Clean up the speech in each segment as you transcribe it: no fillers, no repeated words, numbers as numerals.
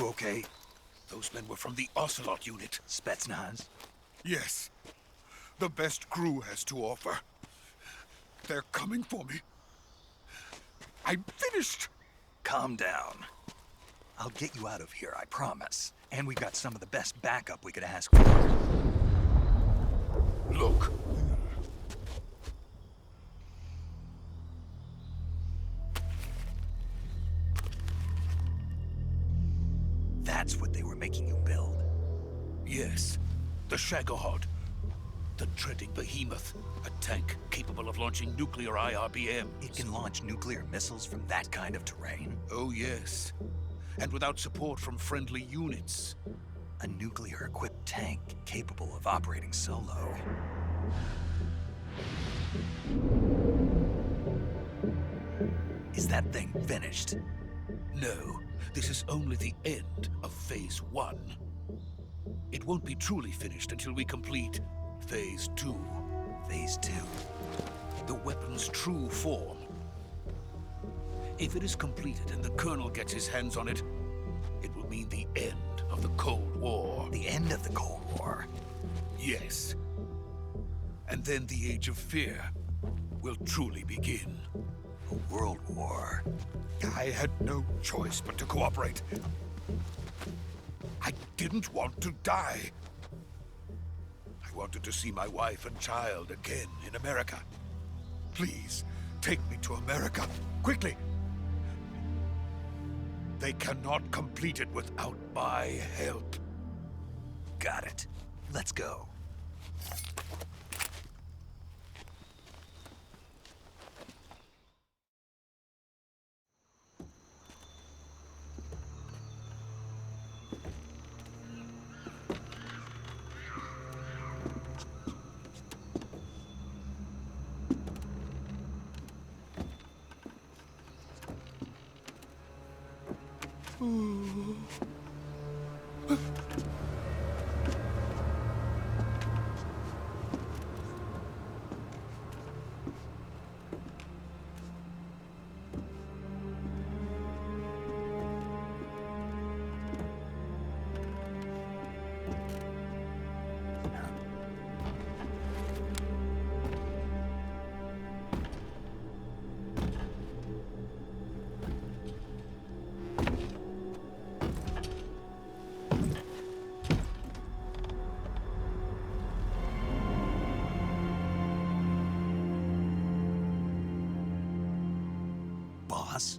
okay? Those men were from the Ocelot unit. Spetsnaz? Yes. The best crew has to offer. They're coming for me. I'm finished! Calm down. I'll get you out of here, I promise. And we've got some of the best backup we could ask for. Look. That's what they were making you build? Yes. The Shagohod. The treading behemoth. A tank capable of launching nuclear IRBMs. It can launch nuclear missiles from that kind of terrain? Oh, yes. And without support from friendly units. A nuclear-equipped tank capable of operating solo. Is that thing finished? No, this is only the end of Phase 1. It won't be truly finished until we complete Phase 2. Phase 2? The weapon's true form. If it is completed and the Colonel gets his hands on it, it will mean the end of the Cold War. The end of the Cold War? Yes. And then the Age of Fear will truly begin. A world war. I had no choice but to cooperate. I didn't want to die. I wanted to see my wife and child again in America. Please, take me to America, quickly. They cannot complete it without my help. Got it. Let's go. Boss?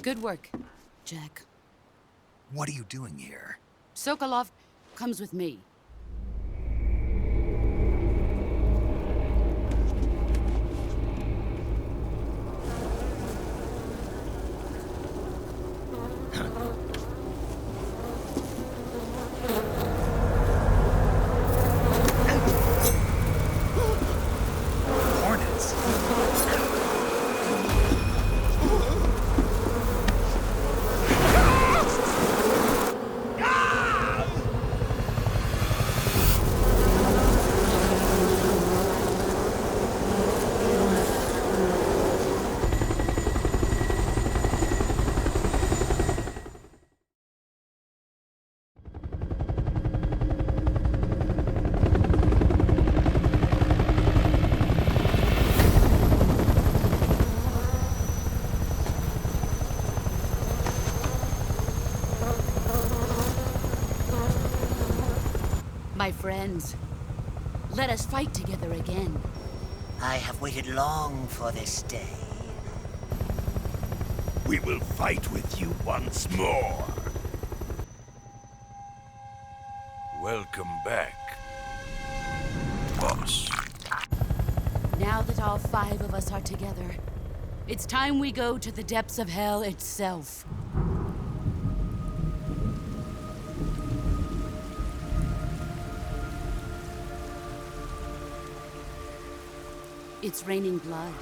Good work, Jack. What are you doing here? Sokolov comes with me. Hornets? My friends, let us fight together again. I have waited long for this day. We will fight with you once more. Welcome back, boss. Now that all 5 of us are together, it's time we go to the depths of hell itself. It's raining blood.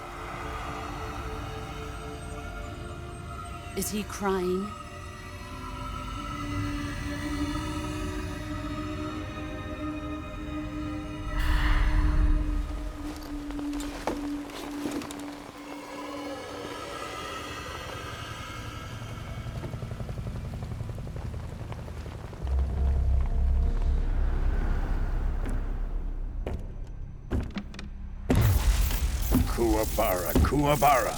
Is he crying? Kuwabara, Kuwabara.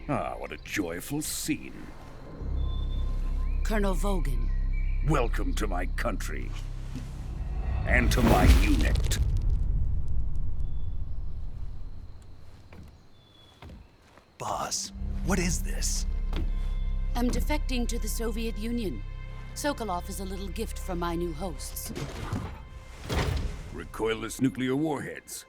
Ah, what a joyful scene. Colonel Vogan. Welcome to my country. And to my unit. Boss, what is this? I'm defecting to the Soviet Union. Sokolov is a little gift from my new hosts. Recoilless nuclear warheads.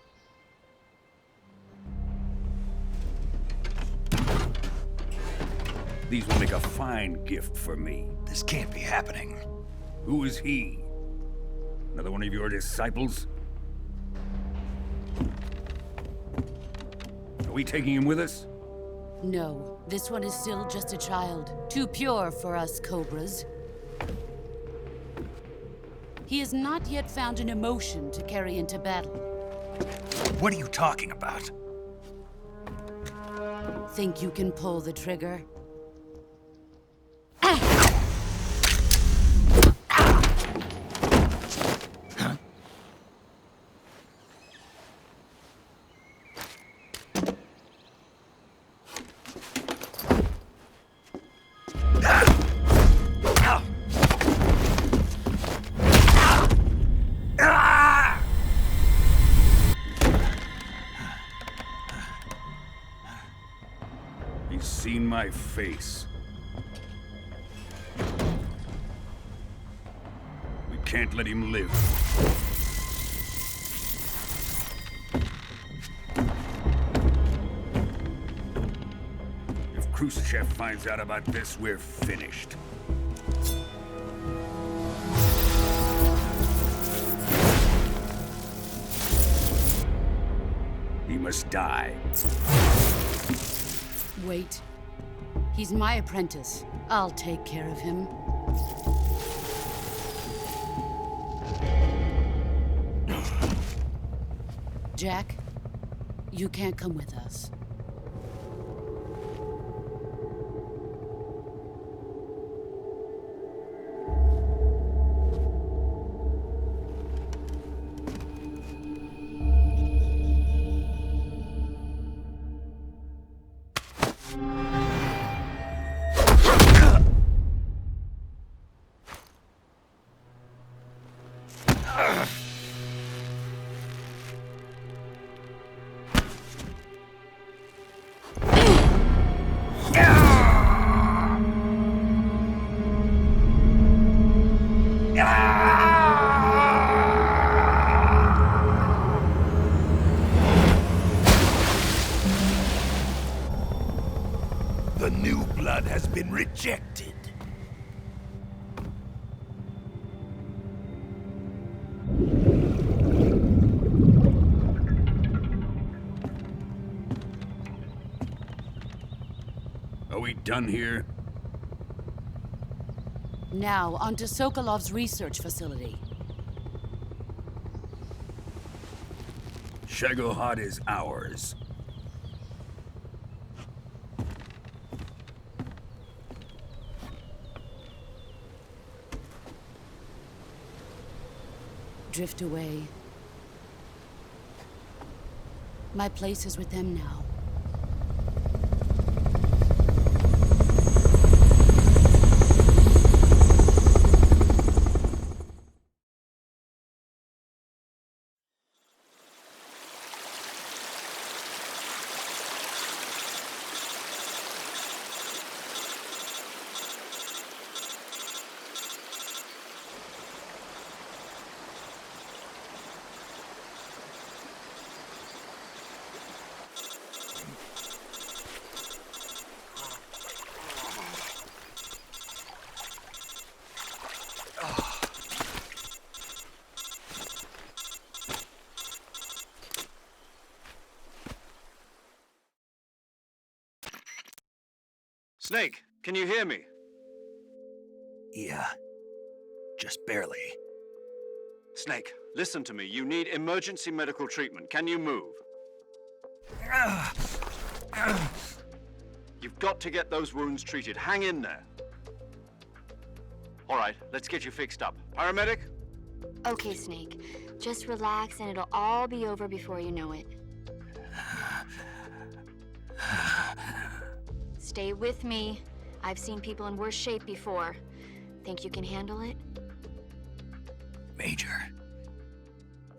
These will make a fine gift for me. This can't be happening. Who is he? Another one of your disciples? Are we taking him with us? No, this one is still just a child. Too pure for us Cobras. He has not yet found an emotion to carry into battle. What are you talking about? Think you can pull the trigger? He's seen my face. We can't let him live. If Khrushchev finds out about this, we're finished. He must die. Wait. He's my apprentice. I'll take care of him. Jack, you can't come with us. The new blood has been rejected. Are we done here? Now, onto Sokolov's research facility. Shagohod is ours. Drift away. My place is with them now. Snake, can you hear me? Yeah. Just barely. Snake, listen to me. You need emergency medical treatment. Can you move? You've got to get those wounds treated. Hang in there. All right, let's get you fixed up. Paramedic? Okay, Snake. Just relax and it'll all be over before you know it. Stay with me. I've seen people in worse shape before. Think you can handle it? Major,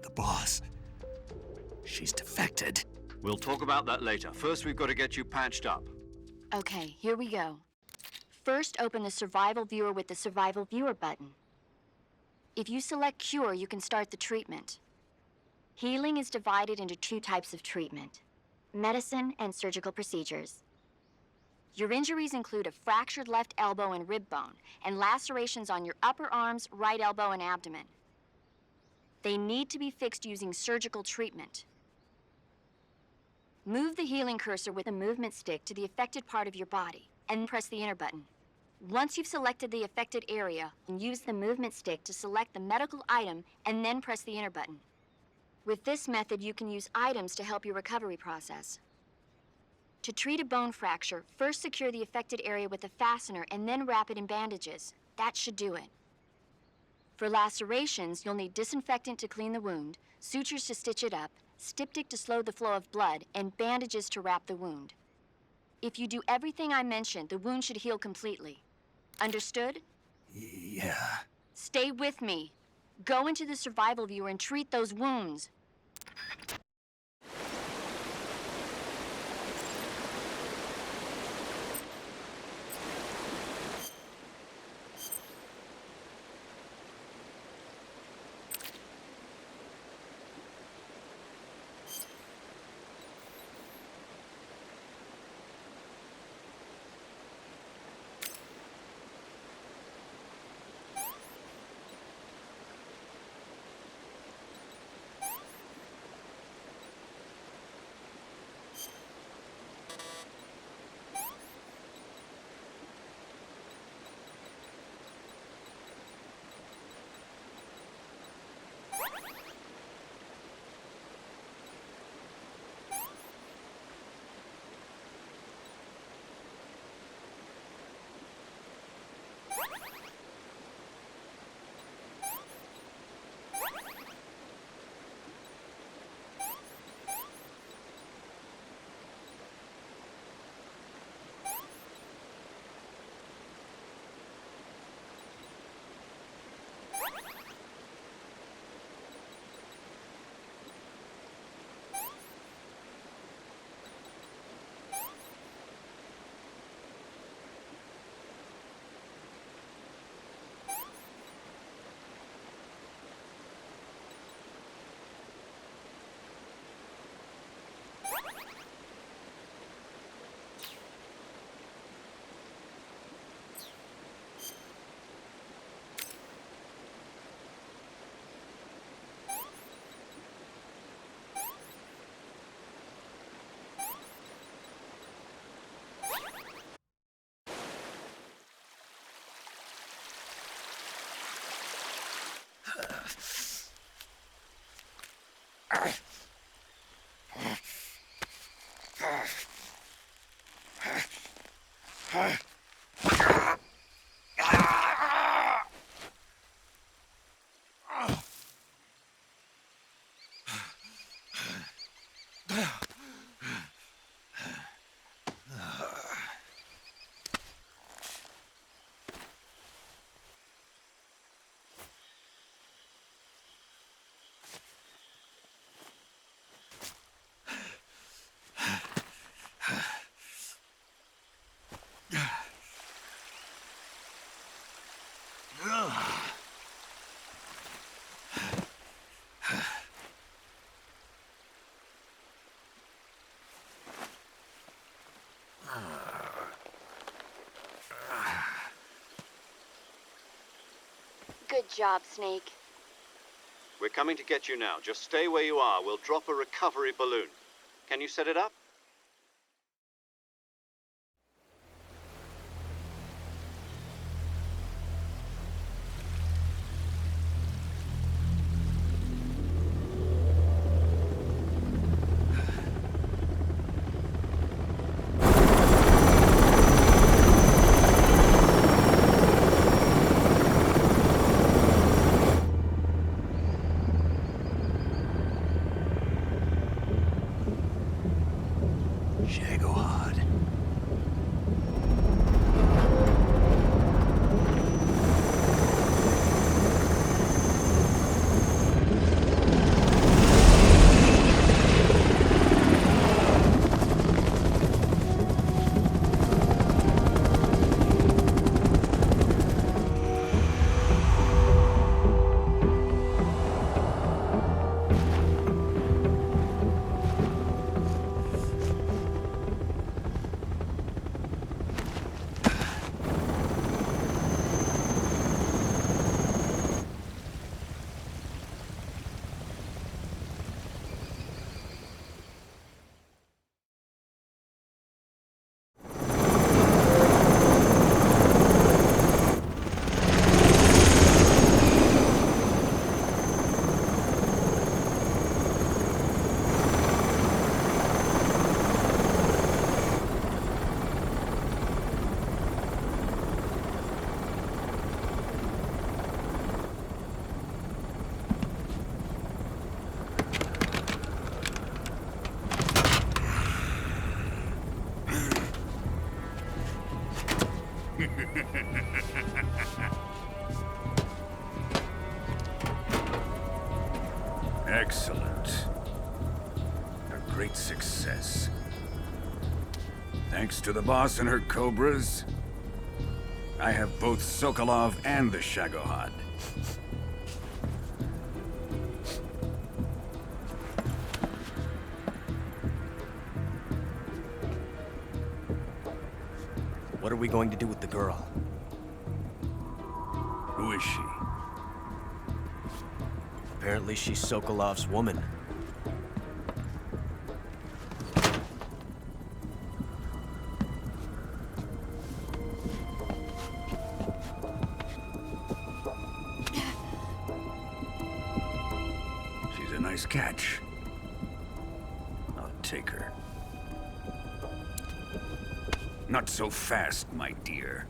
the boss, she's defected. We'll talk about that later. First, we've got to get you patched up. Okay, here we go. First, open the Survival Viewer with the Survival Viewer button. If you select Cure, you can start the treatment. Healing is divided into 2 types of treatment: medicine and surgical procedures. Your injuries include a fractured left elbow and rib bone, and lacerations on your upper arms, right elbow, and abdomen. They need to be fixed using surgical treatment. Move the healing cursor with a movement stick to the affected part of your body, and press the enter button. Once you've selected the affected area, use the movement stick to select the medical item, and then press the enter button. With this method, you can use items to help your recovery process. To treat a bone fracture, first secure the affected area with a fastener and then wrap it in bandages. That should do it. For lacerations, you'll need disinfectant to clean the wound, sutures to stitch it up, styptic to slow the flow of blood, and bandages to wrap the wound. If you do everything I mentioned, the wound should heal completely. Understood? Yeah. Stay with me. Go into the Survival Viewer and treat those wounds. Good job, Snake. We're coming to get you now. Just stay where you are. We'll drop a recovery balloon. Can you set it up? Excellent. A great success. Thanks to the boss and her cobras, I have both Sokolov and the Shagohod. What are we going to do with the girl? Who is she? Apparently she's Sokolov's woman. She's a nice catch. I'll take her. Not so fast, my dear.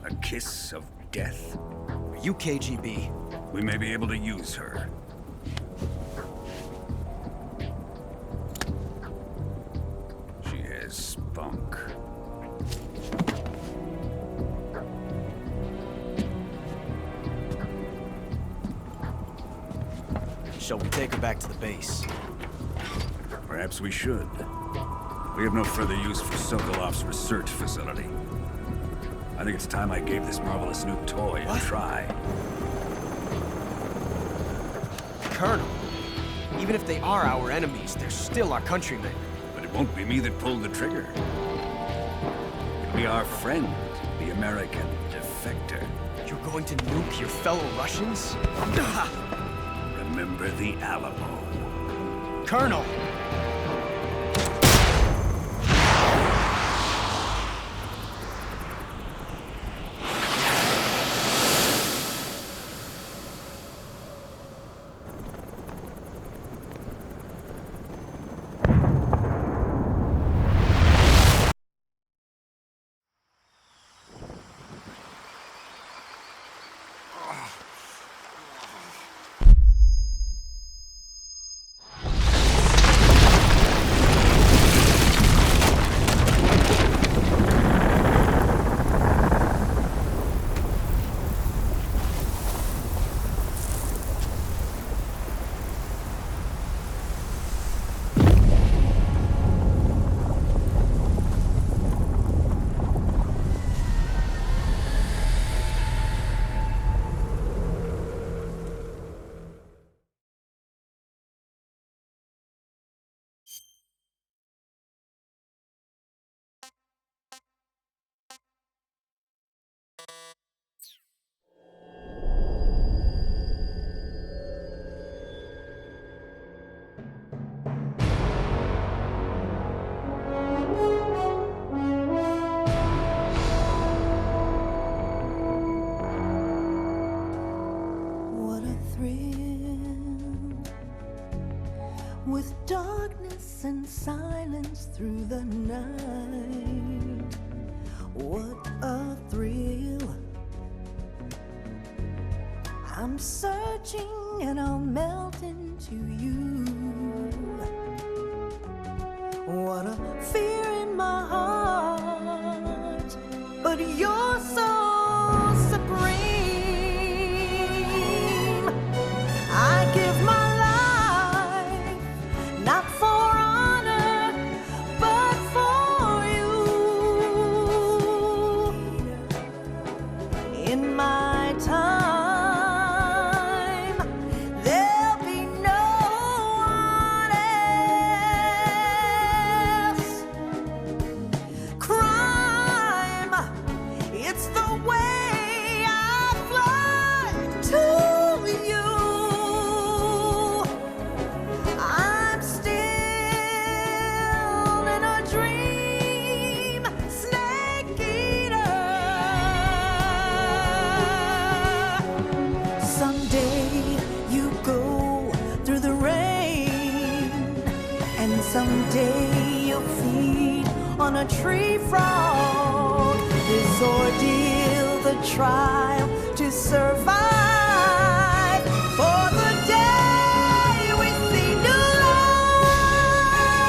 A kiss of death? Are you KGB? We may be able to use her. She has spunk. Shall we take her back to the base? Perhaps we should. We have no further use for Sokolov's research facility. I think it's time I gave this marvelous new toy a try. Colonel, even if they are our enemies, they're still our countrymen. But it won't be me that pulled the trigger. It'll be our friend, the American defector. You're going to nuke your fellow Russians? Remember the Alamo. Colonel! With darkness and silence through the night, what a thrill. I'm searching and I'll melt into you. What a fear in my heart, but you're so supreme. I give my not for honor, but for you. In my time, there'll be no one else. Crime, it's the way I fly to you. Someday you'll feed on a tree frog. This ordeal, the trial to survive. For the day we see new light.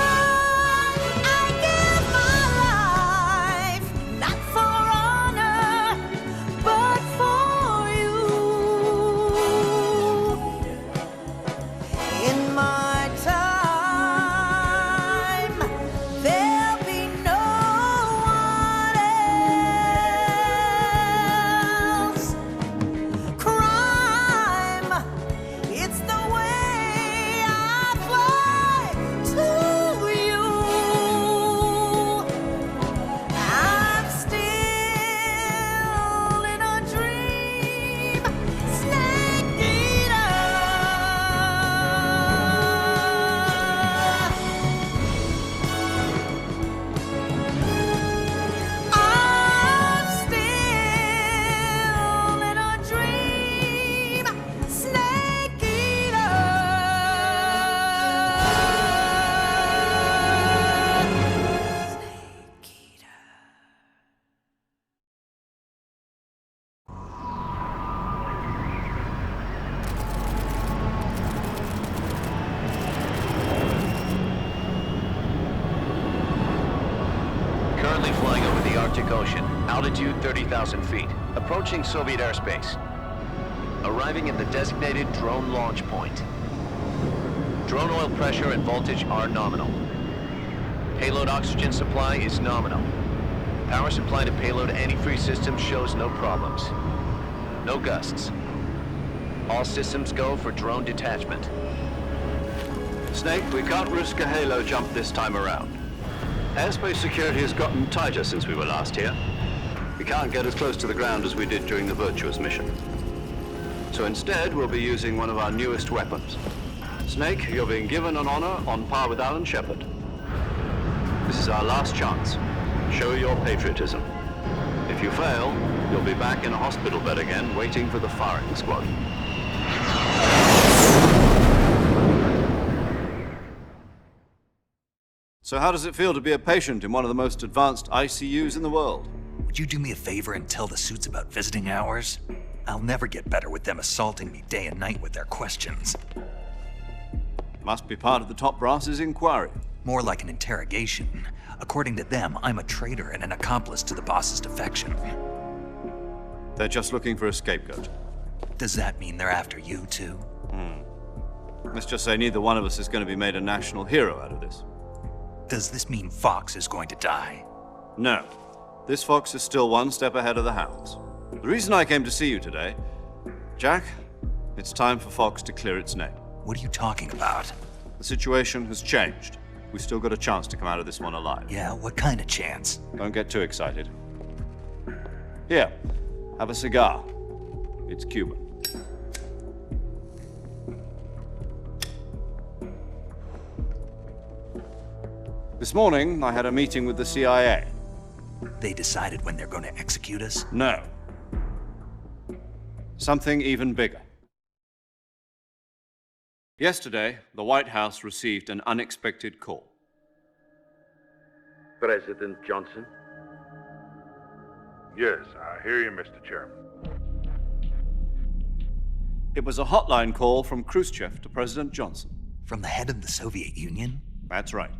Arctic Ocean, altitude 30,000 feet, approaching Soviet airspace. Arriving at the designated drone launch point. Drone oil pressure and voltage are nominal. Payload oxygen supply is nominal. Power supply to payload antifreeze system shows no problems. No gusts. All systems go for drone detachment. Snake, we can't risk a halo jump this time around. Airspace security has gotten tighter since we were last here. We can't get as close to the ground as we did during the Virtuous mission. So instead, we'll be using one of our newest weapons. Snake, you're being given an honor on par with Alan Shepard. This is our last chance. Show your patriotism. If you fail, you'll be back in a hospital bed again, waiting for the firing squad. So how does it feel to be a patient in one of the most advanced ICUs in the world? Would you do me a favor and tell the suits about visiting hours? I'll never get better with them assaulting me day and night with their questions. Must be part of the top brass's inquiry. More like an interrogation. According to them, I'm a traitor and an accomplice to the boss's defection. They're just looking for a scapegoat. Does that mean they're after you, too? Let's just say neither one of us is going to be made a national hero out of this. Does this mean Fox is going to die? No. This fox is still one step ahead of the hounds. The reason I came to see you today, Jack, it's time for Fox to clear its name. What are you talking about? The situation has changed. We've still got a chance to come out of this one alive. Yeah, what kind of chance? Don't get too excited. Here, have a cigar. It's Cuban. This morning, I had a meeting with the CIA. They decided when they're going to execute us? No. Something even bigger. Yesterday, the White House received an unexpected call. President Johnson? Yes, I hear you, Mr. Chairman. It was a hotline call from Khrushchev to President Johnson. From the head of the Soviet Union? That's right.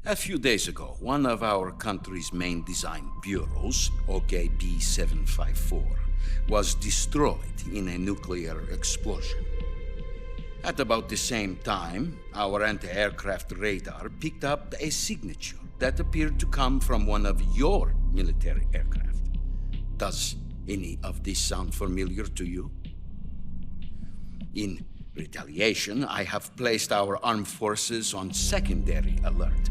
A few days ago, one of our country's main design bureaus, OKB 754, was destroyed in a nuclear explosion. At about the same time, our anti-aircraft radar picked up a signature that appeared to come from one of your military aircraft. Does any of this sound familiar to you? In retaliation, I have placed our armed forces on secondary alert.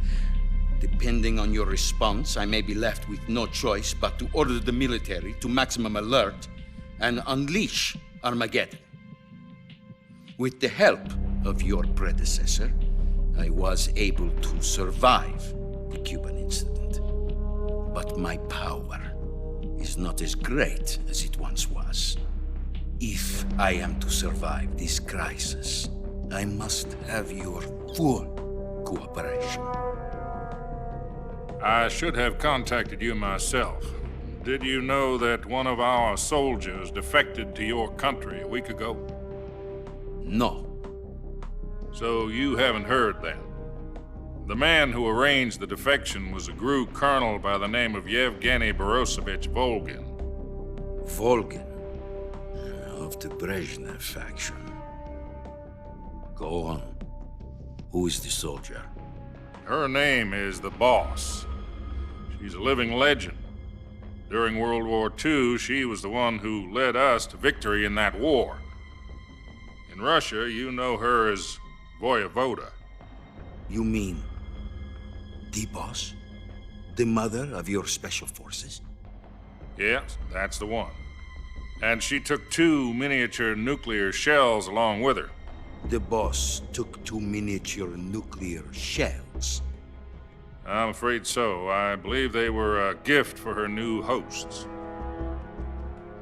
Depending on your response, I may be left with no choice but to order the military to maximum alert and unleash Armageddon. With the help of your predecessor, I was able to survive the Cuban incident. But my power is not as great as it once was. If I am to survive this crisis, I must have your full cooperation. I should have contacted you myself. Did you know that one of our soldiers defected to your country a week ago? No. So you haven't heard then. The man who arranged the defection was a GRU colonel by the name of Yevgeny Borosovich Volgin. Volgin? Of the Brezhnev faction. Go on. Who is the soldier? Her name is the Boss. She's a living legend. During World War II, she was the one who led us to victory in that war. In Russia, you know her as Voyevoda. You mean the Boss? The mother of your special forces? Yes, that's the one. And she took 2 miniature nuclear shells along with her. The Boss took 2 miniature nuclear shells? I'm afraid so. I believe they were a gift for her new hosts.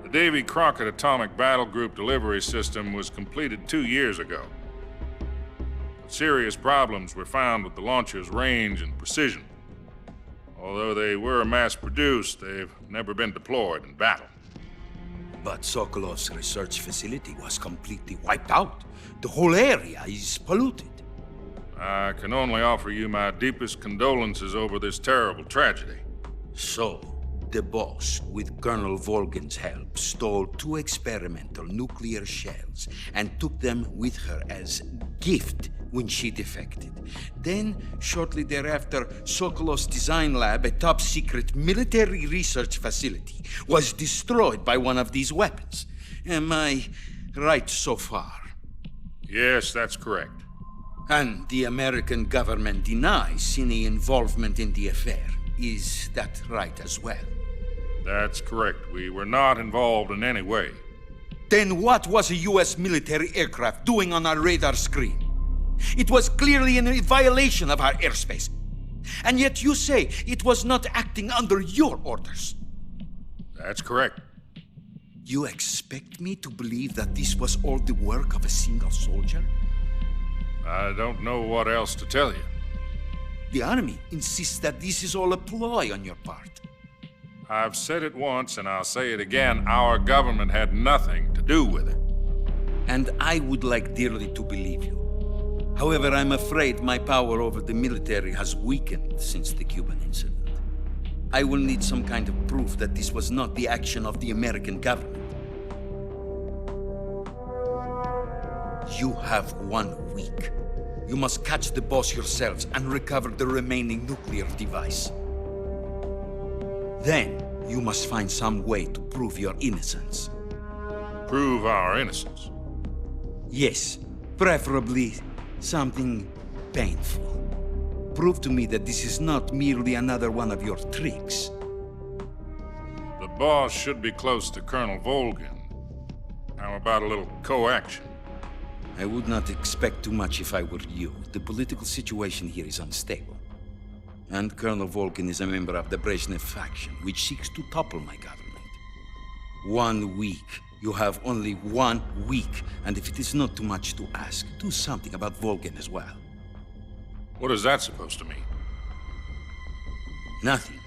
The Davy Crockett Atomic Battle Group delivery system was completed 2 years ago. But serious problems were found with the launcher's range and precision. Although they were mass-produced, they've never been deployed in battle. But Sokolov's research facility was completely wiped out. The whole area is polluted. I can only offer you my deepest condolences over this terrible tragedy. So, the boss, with Colonel Volgin's help, stole 2 experimental nuclear shells and took them with her as gift when she defected. Then, shortly thereafter, Sokolov's design lab, a top-secret military research facility, was destroyed by one of these weapons. Am I right so far? Yes, that's correct. And the American government denies any involvement in the affair. Is that right as well? That's correct. We were not involved in any way. Then what was a U.S. military aircraft doing on our radar screen? It was clearly in violation of our airspace. And yet you say it was not acting under your orders. That's correct. You expect me to believe that this was all the work of a single soldier? I don't know what else to tell you. The Army insists that this is all a ploy on your part. I've said it once and I'll say it again. Our government had nothing to do with it. And I would like dearly to believe you. However, I'm afraid my power over the military has weakened since the Cuban incident. I will need some kind of proof that this was not the action of the American government. You have 1 week. You must catch the boss yourselves and recover the remaining nuclear device. Then, you must find some way to prove your innocence. Prove our innocence? Yes, preferably something painful. Prove to me that this is not merely another one of your tricks. The boss should be close to Colonel Volgin. How about a little co-action? I would not expect too much if I were you. The political situation here is unstable. And Colonel Volgin is a member of the Brezhnev faction, which seeks to topple my government. 1 week. You have only 1 week, and if it is not too much to ask, do something about Volgin as well. What is that supposed to mean? Nothing.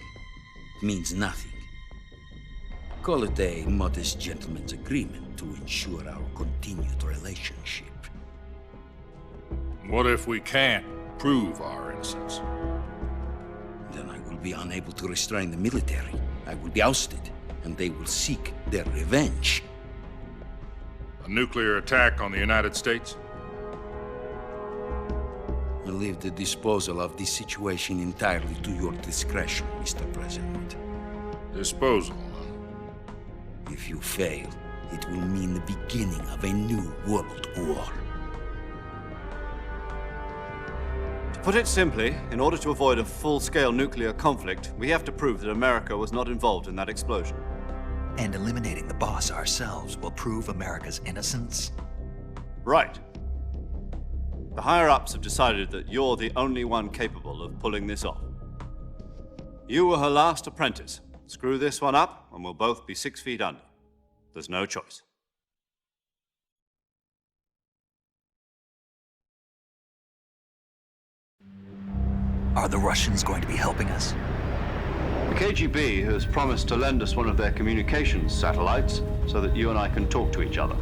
It means nothing. Call it a modest gentleman's agreement to ensure our continued relationship. What if we can't prove our innocence? Then I will be unable to restrain the military. I will be ousted, and they will seek their revenge. A nuclear attack on the United States? I leave the disposal of this situation entirely to your discretion, Mr. President. Disposal? If you fail, it will mean the beginning of a new world war. To put it simply, in order to avoid a full-scale nuclear conflict, we have to prove that America was not involved in that explosion. And eliminating the boss ourselves will prove America's innocence? Right. The higher-ups have decided that you're the only one capable of pulling this off. You were her last apprentice. Screw this one up, and we'll both be 6 feet under. There's no choice. Are the Russians going to be helping us? The KGB has promised to lend us one of their communications satellites so that you and I can talk to each other.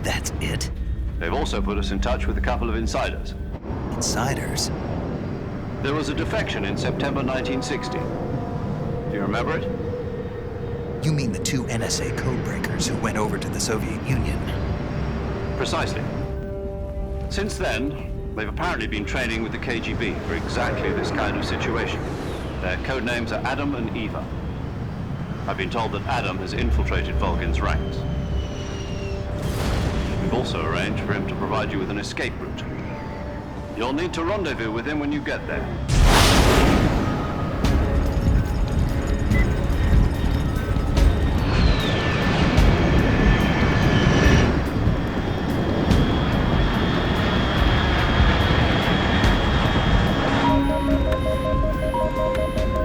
That's it? They've also put us in touch with a couple of insiders. Insiders? There was a defection in September 1960. Do you remember it? You mean the 2 NSA codebreakers who went over to the Soviet Union? Precisely. Since then, they've apparently been training with the KGB for exactly this kind of situation. Their code names are Adam and Eva. I've been told that Adam has infiltrated Volgin's ranks. We've also arranged for him to provide you with an escape route. You'll need to rendezvous with him when you get there.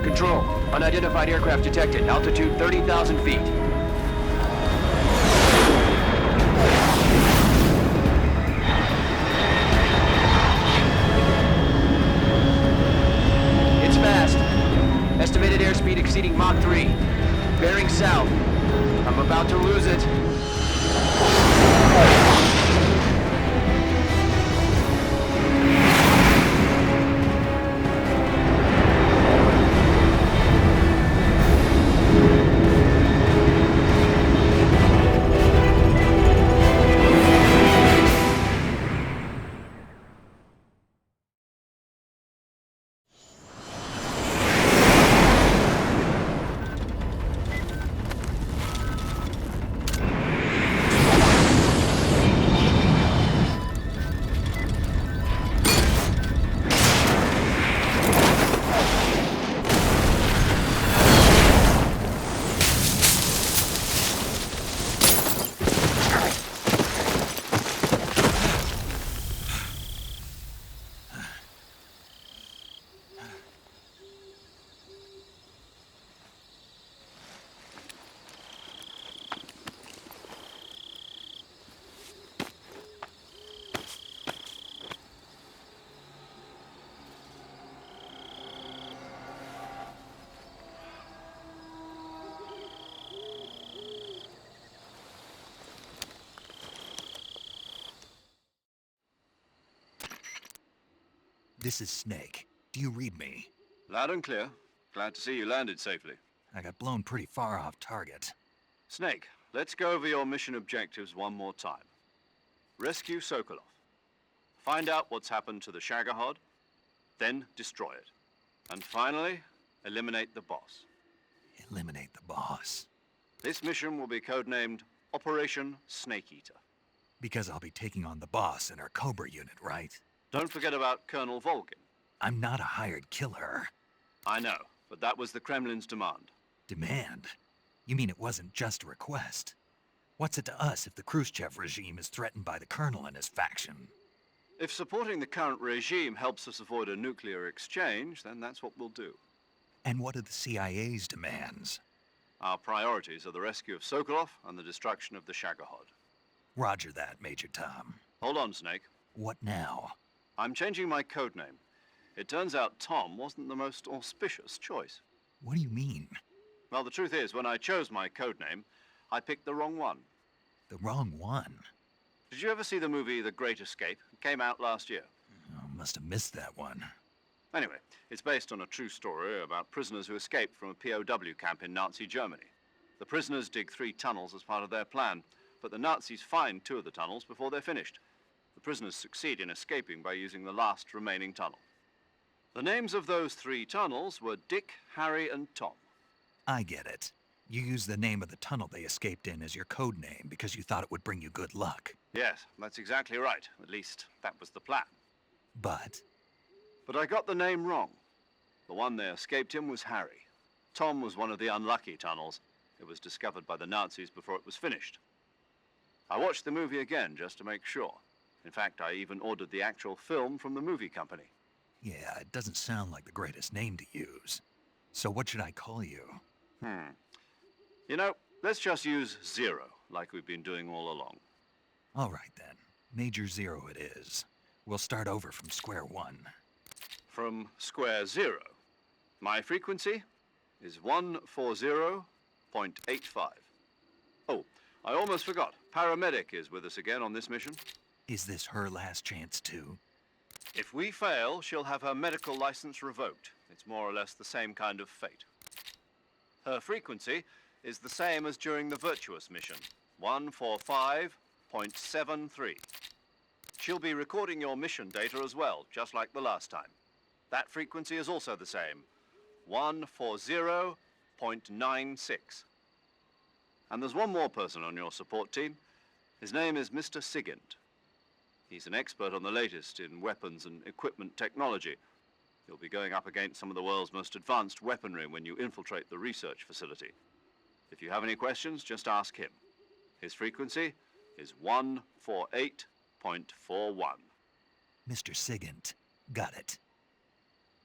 Control. Unidentified aircraft detected. Altitude 30,000 feet. It's fast. Estimated airspeed exceeding Mach 3. Bearing south. I'm about to lose it. This is Snake. Do you read me? Loud and clear. Glad to see you landed safely. I got blown pretty far off target. Snake, let's go over your mission objectives one more time. Rescue Sokolov. Find out what's happened to the Shagohod, then destroy it. And finally, eliminate the boss. Eliminate the boss. This mission will be codenamed Operation Snake Eater. Because I'll be taking on the boss in our Cobra unit, right? Don't forget about Colonel Volgin. I'm not a hired killer. I know, but that was the Kremlin's demand. Demand? You mean it wasn't just a request? What's it to us if the Khrushchev regime is threatened by the Colonel and his faction? If supporting the current regime helps us avoid a nuclear exchange, then that's what we'll do. And what are the CIA's demands? Our priorities are the rescue of Sokolov and the destruction of the Shagohod. Roger that, Major Tom. Hold on, Snake. What now? I'm changing my codename. It turns out Tom wasn't the most auspicious choice. What do you mean? Well, the truth is, when I chose my codename, I picked the wrong one. The wrong one? Did you ever see the movie The Great Escape? It came out last year. Oh, must have missed that one. Anyway, it's based on a true story about prisoners who escaped from a POW camp in Nazi Germany. The prisoners dig 3 tunnels as part of their plan, but the Nazis find 2 of the tunnels before they're finished. The prisoners succeed in escaping by using the last remaining tunnel. The names of those 3 tunnels were Dick, Harry, and Tom. I get it. You used the name of the tunnel they escaped in as your code name because you thought it would bring you good luck. Yes, that's exactly right. At least, that was the plan. But I got the name wrong. The one they escaped in was Harry. Tom was one of the unlucky tunnels. It was discovered by the Nazis before it was finished. I watched the movie again just to make sure. In fact, I even ordered the actual film from the movie company. yeah, it doesn't sound like the greatest name to use. So what should I call you? You know, let's just use Zero, like we've been doing all along. All right then. Major Zero it is. We'll start over from square one. From square 0. My frequency is 140.85. Oh, I almost forgot. Paramedic is with us again on this mission. Is this her last chance too? If we fail, she'll have her medical license revoked. It's more or less the same kind of fate. Her frequency is the same as during the Virtuous mission, 145.73. She'll be recording your mission data as well, just like the last time. That frequency is also the same, 140.96. And there's one more person on your support team. His name is Mr. Sigint. He's an expert on the latest in weapons and equipment technology. You'll be going up against some of the world's most advanced weaponry when you infiltrate the research facility. If you have any questions, just ask him. His frequency is 148.41. Mr. Sigint. Got it.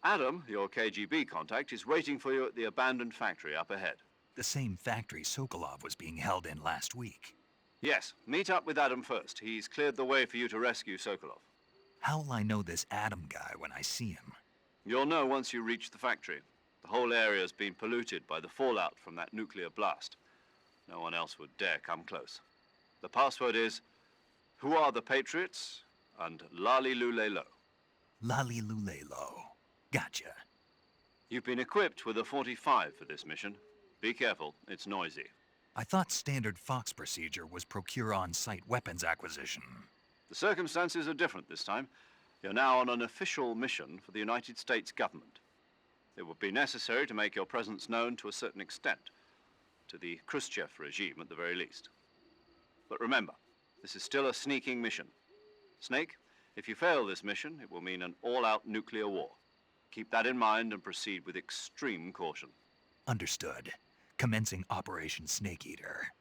Adam, your KGB contact, is waiting for you at the abandoned factory up ahead. The same factory Sokolov was being held in last week. Yes, meet up with Adam first. He's cleared the way for you to rescue Sokolov. How will I know this Adam guy when I see him? You'll know once you reach the factory. The whole area's been polluted by the fallout from that nuclear blast. No one else would dare come close. The password is, "Who are the Patriots?" and Lali Lulelo. Lali Lulelo. Gotcha. You've been equipped with a 45 for this mission. Be careful, it's noisy. I thought standard Fox procedure was procure on-site weapons acquisition. The circumstances are different this time. You're now on an official mission for the United States government. It would be necessary to make your presence known to a certain extent, to the Khrushchev regime at the very least. But remember, this is still a sneaking mission. Snake, if you fail this mission, it will mean an all-out nuclear war. Keep that in mind and proceed with extreme caution. Understood. Commencing Operation Snake Eater.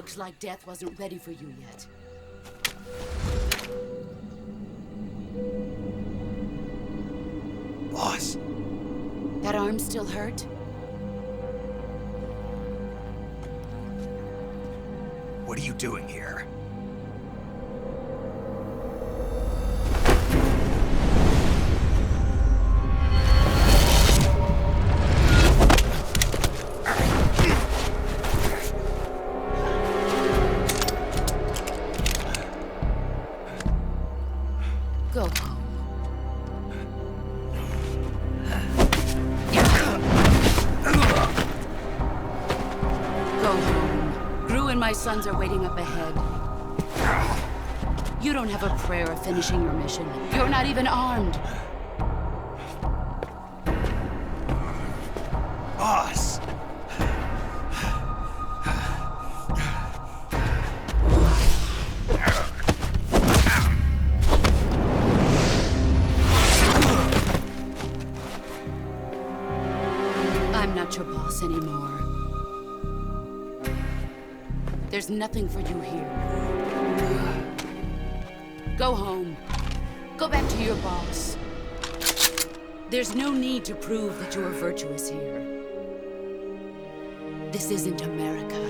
Looks like death wasn't ready for you yet. Boss. That arm still hurt? What are you doing here? Go home. Go home. Gru and my sons are waiting up ahead. You don't have a prayer of finishing your mission. You're not even armed. Boss! I'm not your boss anymore. There's nothing for you here. Go home. Go back to your boss. There's no need to prove that you are virtuous here. This isn't America.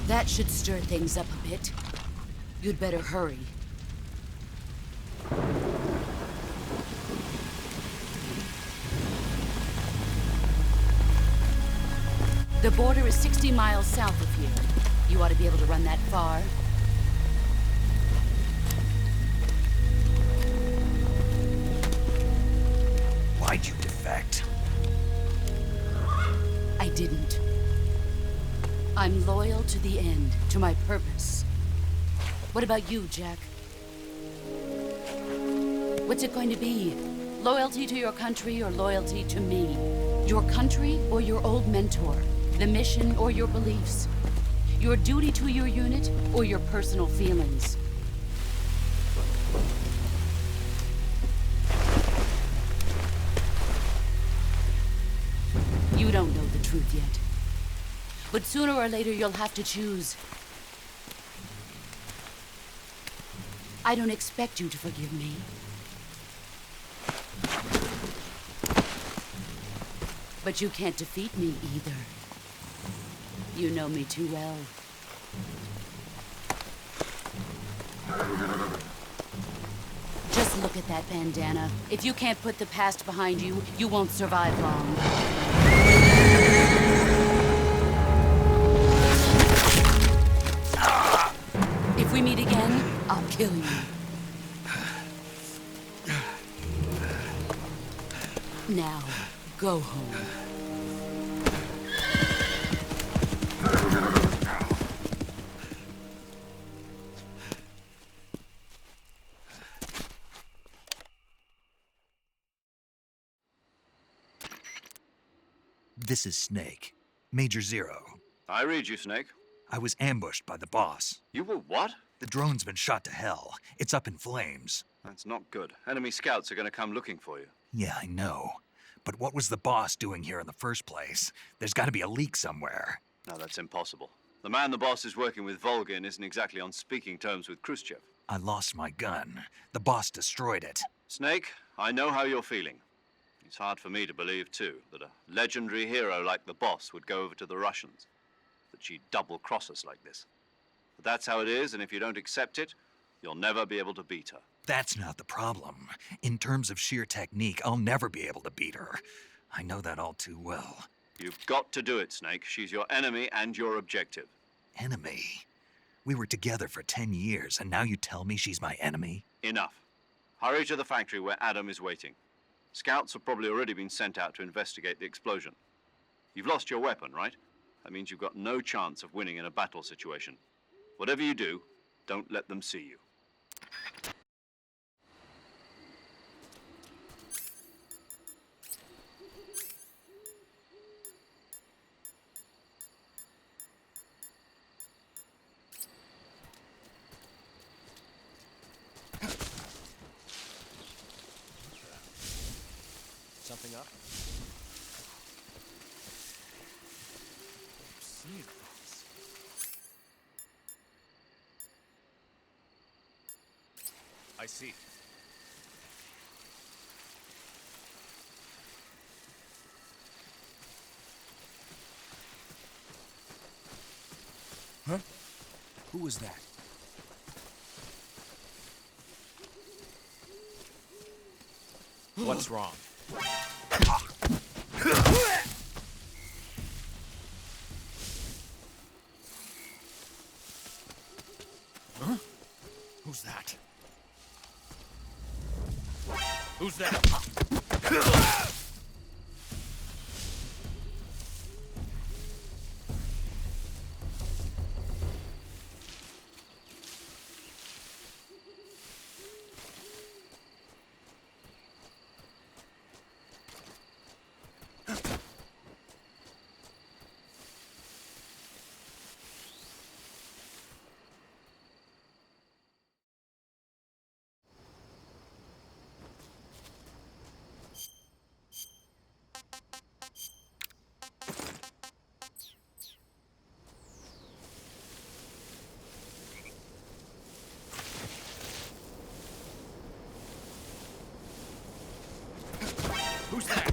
That should stir things up a bit. You'd better hurry. The border is 60 miles south of here. You ought to be able to run that far. Why'd you defect? I didn't. I'm loyal to the end, to my purpose. What about you, Jack? What's it going to be? Loyalty to your country or loyalty to me? Your country or your old mentor? The mission or your beliefs? Your duty to your unit or your personal feelings? You don't know the truth yet. But sooner or later, you'll have to choose. I don't expect you to forgive me. But you can't defeat me either. You know me too well. Just look at that bandana. If you can't put the past behind you, you won't survive long. If we meet again, I'll kill you. Now, go home. This is Snake. Major Zero. I read you, Snake. I was ambushed by the boss. You were what? The drone's been shot to hell. It's up in flames. That's not good. Enemy scouts are going to come looking for you. Yeah, I know. But what was the boss doing here in the first place? There's got to be a leak somewhere. No, that's impossible. The man the boss is working with, Volgin, isn't exactly on speaking terms with Khrushchev. I lost my gun. The boss destroyed it. Snake, I know how you're feeling. It's hard for me to believe, too, that a legendary hero like the boss would go over to the Russians. That she'd double-cross us like this. But that's how it is, and if you don't accept it, you'll never be able to beat her. That's not the problem. In terms of sheer technique, I'll never be able to beat her. I know that all too well. You've got to do it, Snake. She's your enemy and your objective. Enemy? We were together for 10 years, and now you tell me she's my enemy? Enough. Hurry to the factory where Adam is waiting. Scouts have probably already been sent out to investigate the explosion. You've lost your weapon, right? That means you've got no chance of winning in a battle situation. Whatever you do, don't let them see you. something up? Obscene things. I see. Huh? Who was that? What's wrong? Huh? Who's that? Who's that? Who's that?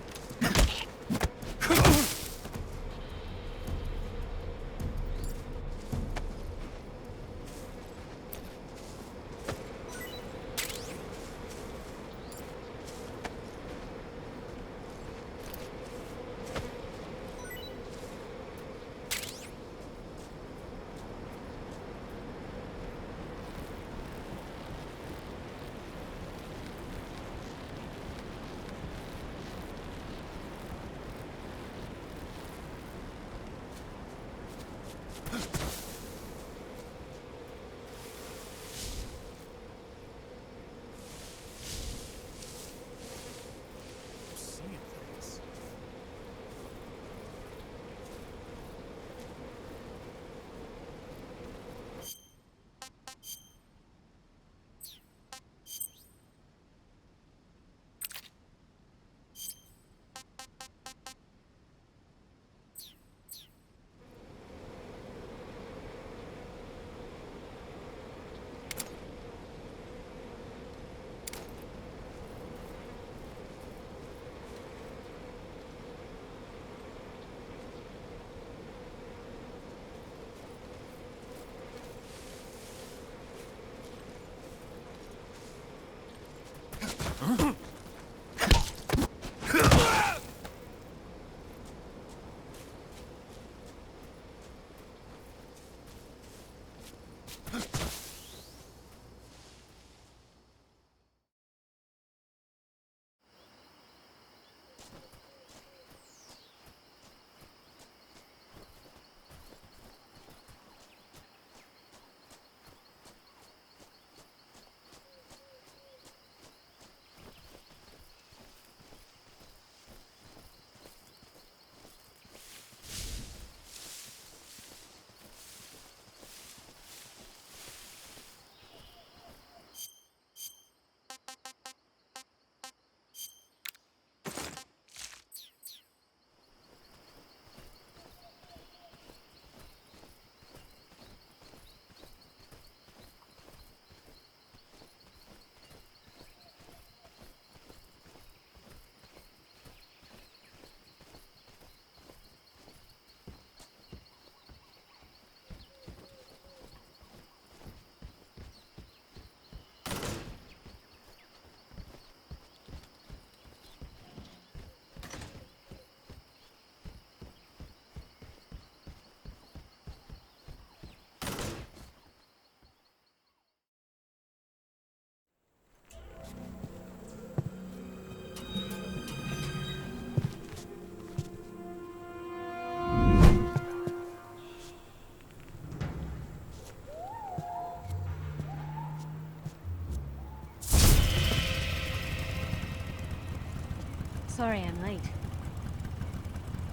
Sorry I'm late.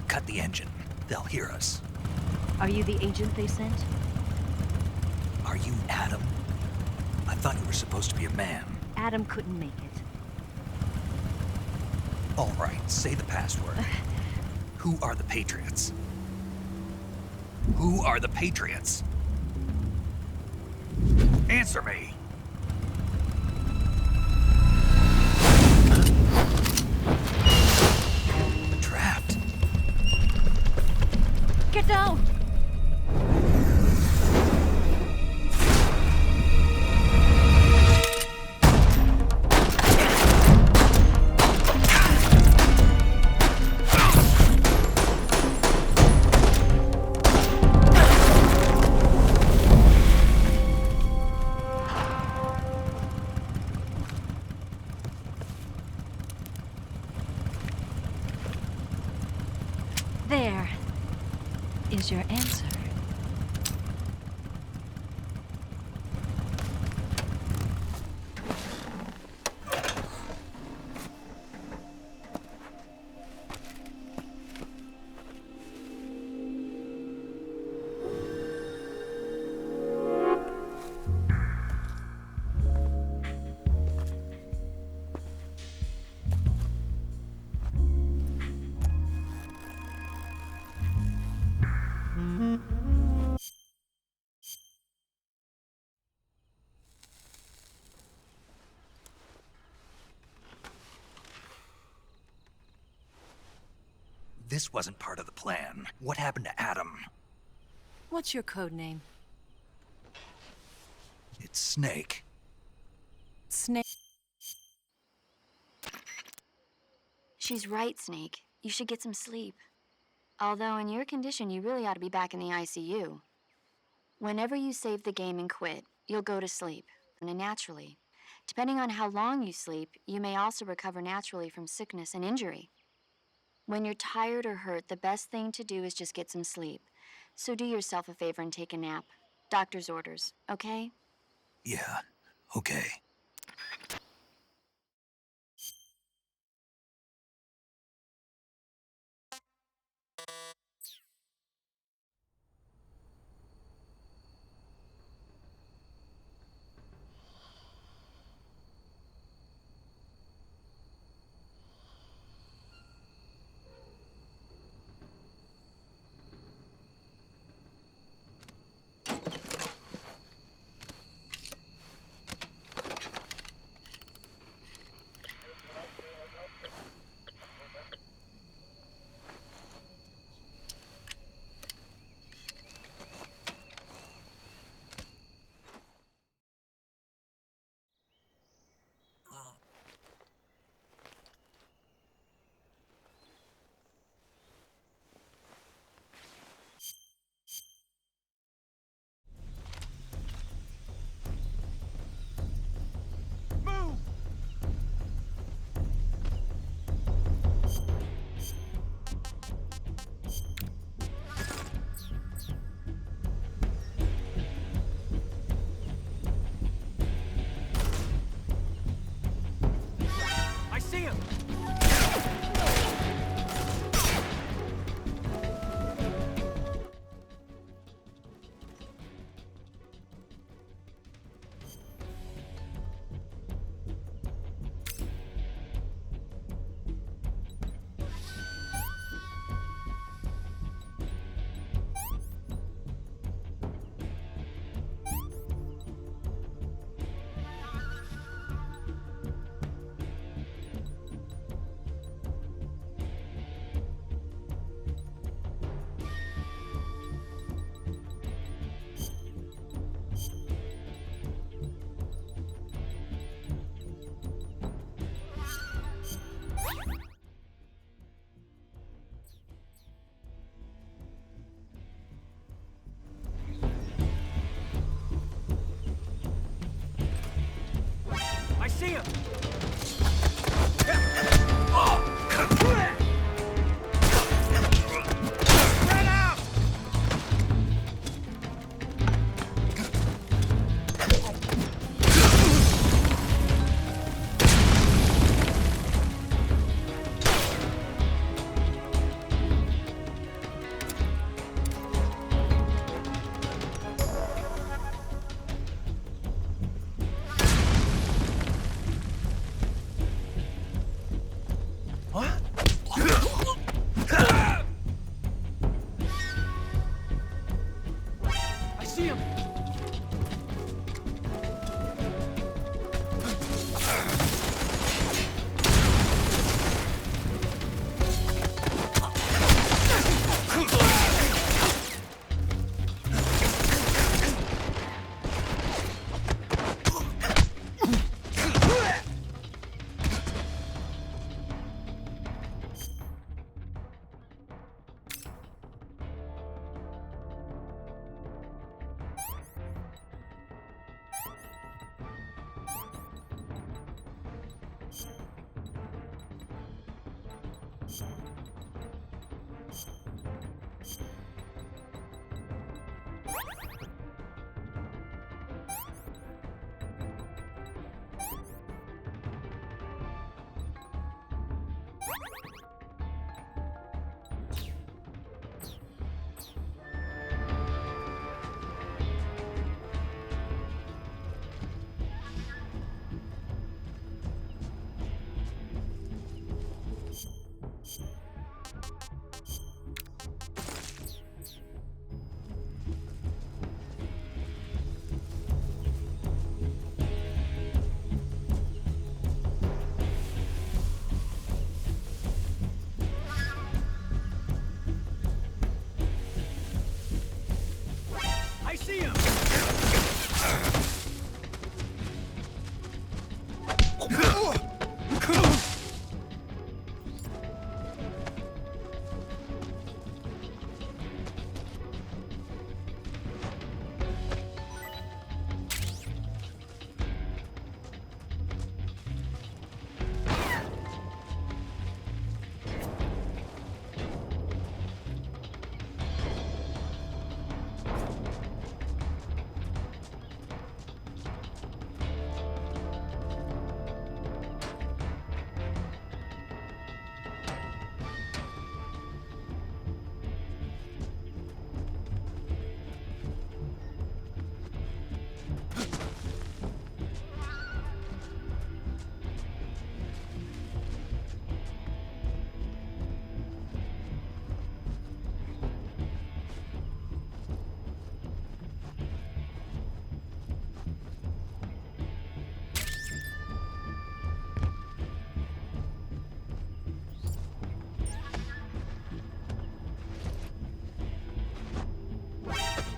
Cut the engine. They'll hear us. Are you the agent they sent? Are you Adam? I thought you were supposed to be a man. Adam couldn't make it. All right, say the password. Who are the Patriots? Who are the Patriots? Answer me! I'm trapped. Get down! There is your answer. This wasn't part of the plan. What happened to Adam? What's your code name? It's Snake. Snake. She's right, Snake. You should get some sleep. Although in your condition, you really ought to be back in the ICU. Whenever you save the game and quit, you'll go to sleep, and naturally. Depending on how long you sleep, you may also recover naturally from sickness and injury. When you're tired or hurt, the best thing to do is just get some sleep. So do yourself a favor and take a nap. Doctor's orders, okay? Yeah, okay. I see him! I see him! Spread out! see him! I see him!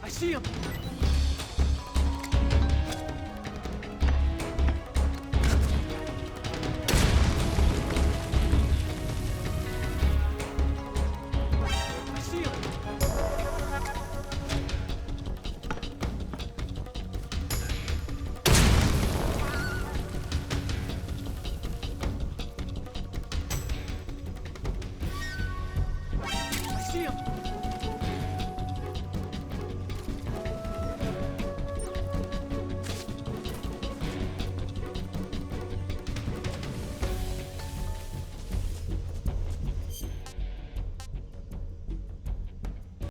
I see him!